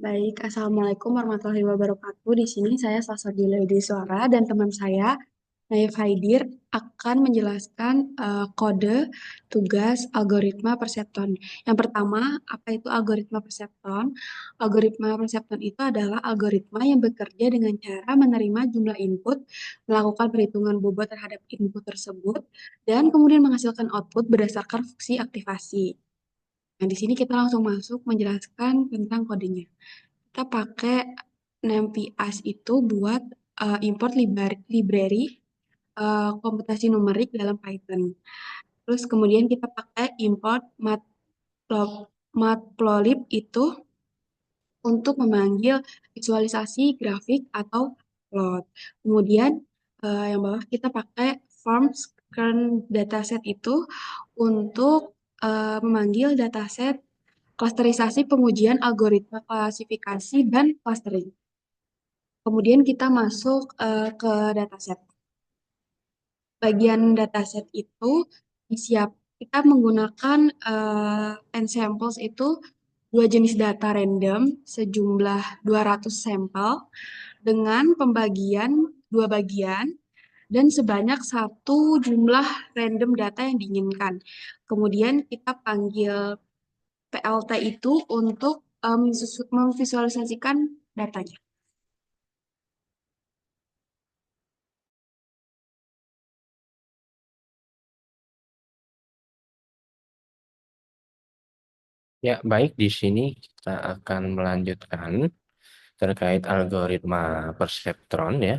Baik, Assalamualaikum warahmatullahi wabarakatuh. Di sini saya Salsabila Suara dan teman saya, Naif Haidir, akan menjelaskan kode tugas algoritma perseptron. Yang pertama, apa itu algoritma perseptron? Algoritma perseptron itu adalah algoritma yang bekerja dengan cara menerima jumlah input, melakukan perhitungan bobot terhadap input tersebut, dan kemudian menghasilkan output berdasarkan fungsi aktivasi. Nah, di sini kita langsung masuk menjelaskan tentang kodenya. Kita pakai NumPy itu buat import library komputasi numerik dalam Python. Terus kemudian kita pakai import matplotlib itu untuk memanggil visualisasi grafik atau plot. Kemudian yang bawah kita pakai forms kern dataset itu untuk memanggil dataset klasterisasi pengujian algoritma klasifikasi dan clustering. Kemudian kita masuk ke dataset. Bagian dataset itu kita menggunakan ensamples itu dua jenis data random sejumlah 200 sampel dengan pembagian dua bagian dan sebanyak satu jumlah random data yang diinginkan. Kemudian kita panggil PLT itu untuk memvisualisasikan datanya. Ya, baik, di sini kita akan melanjutkan terkait algoritma perseptron ya,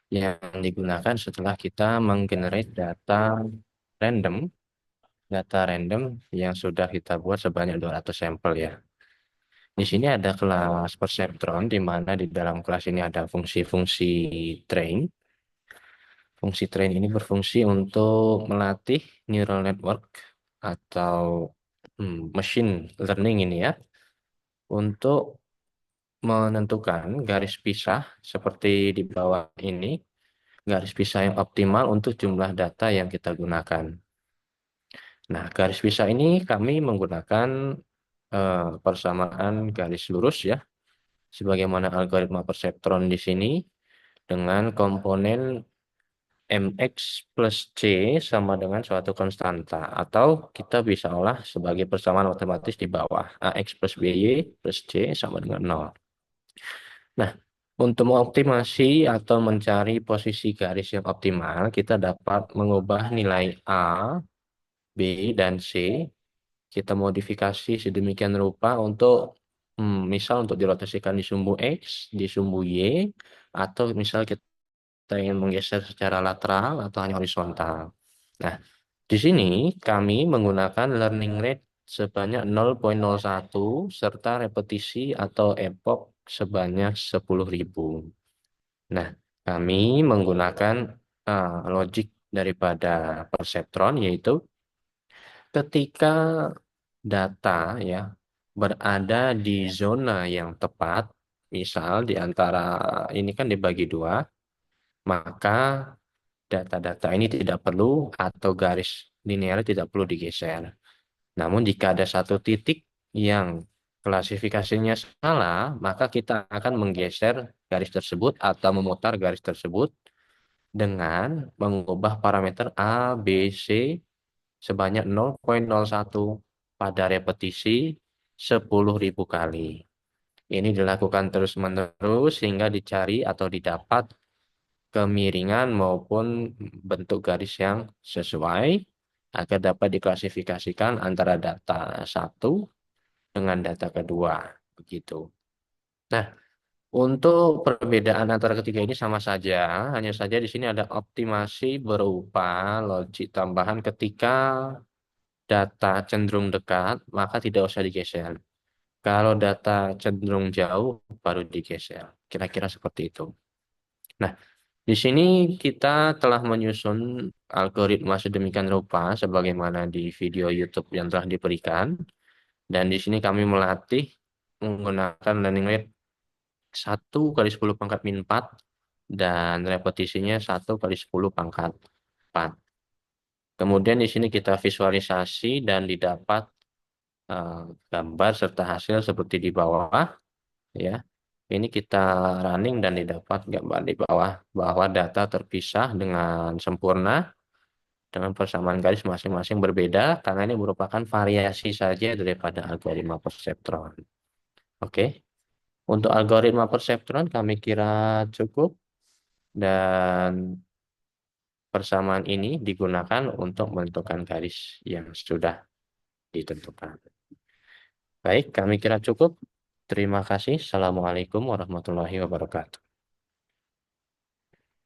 yang digunakan setelah kita menggenerate random, data random yang sudah kita buat sebanyak 200 sampel ya. Di sini ada kelas perseptron di mana di dalam kelas ini ada fungsi-fungsi train. Fungsi train ini berfungsi untuk melatih neural network atau machine learning ini ya, untuk menentukan garis pisah seperti di bawah ini, garis pisah yang optimal untuk jumlah data yang kita gunakan. Nah, garis pisah ini kami menggunakan persamaan garis lurus ya, sebagaimana algoritma perseptron di sini dengan komponen mx plus c sama dengan suatu konstanta, atau kita bisa olah sebagai persamaan matematis di bawah ax plus by plus c sama dengan 0. Nah, untuk mengoptimasi atau mencari posisi garis yang optimal, kita dapat mengubah nilai A, B, dan C. Kita modifikasi sedemikian rupa untuk, misal untuk dirotasikan di sumbu X, di sumbu Y, atau misal kita ingin menggeser secara lateral atau hanya horizontal. Nah, di sini kami menggunakan learning rate sebanyak 0,01 serta repetisi atau epoch sebanyak 10.000. Nah, kami menggunakan logik daripada perseptron, yaitu ketika data ya berada di zona yang tepat, misal di antara ini kan dibagi dua, maka data-data ini tidak perlu atau garis linear tidak perlu digeser. Namun jika ada satu titik yang klasifikasinya salah, maka kita akan menggeser garis tersebut atau memutar garis tersebut dengan mengubah parameter A, B, C sebanyak 0,01 pada repetisi 10.000 kali. Ini dilakukan terus-menerus sehingga dicari atau didapat kemiringan maupun bentuk garis yang sesuai agar dapat diklasifikasikan antara data satu dengan data kedua. Begitu. Nah, untuk perbedaan antara ketiga ini sama saja, hanya saja di sini ada optimasi berupa logik tambahan ketika data cenderung dekat, maka tidak usah digeser. Kalau data cenderung jauh, baru digeser. Kira-kira seperti itu. Nah, di sini kita telah menyusun algoritma sedemikian rupa sebagaimana di video YouTube yang telah diberikan. Dan di sini kami melatih menggunakan learning rate 1 kali 10⁴ dan repetisinya 1 kali 10⁴. Kemudian di sini kita visualisasi dan didapat gambar serta hasil seperti di bawah. ya. Ini kita running dan didapat gambar di bawah bahwa data terpisah dengan sempurna dengan persamaan garis masing-masing berbeda karena ini merupakan variasi saja daripada algoritma perseptron. Oke, untuk algoritma perseptron kami kira cukup dan persamaan ini digunakan untuk menentukan garis yang sudah ditentukan. Baik, kami kira cukup. Terima kasih. Assalamualaikum warahmatullahi wabarakatuh.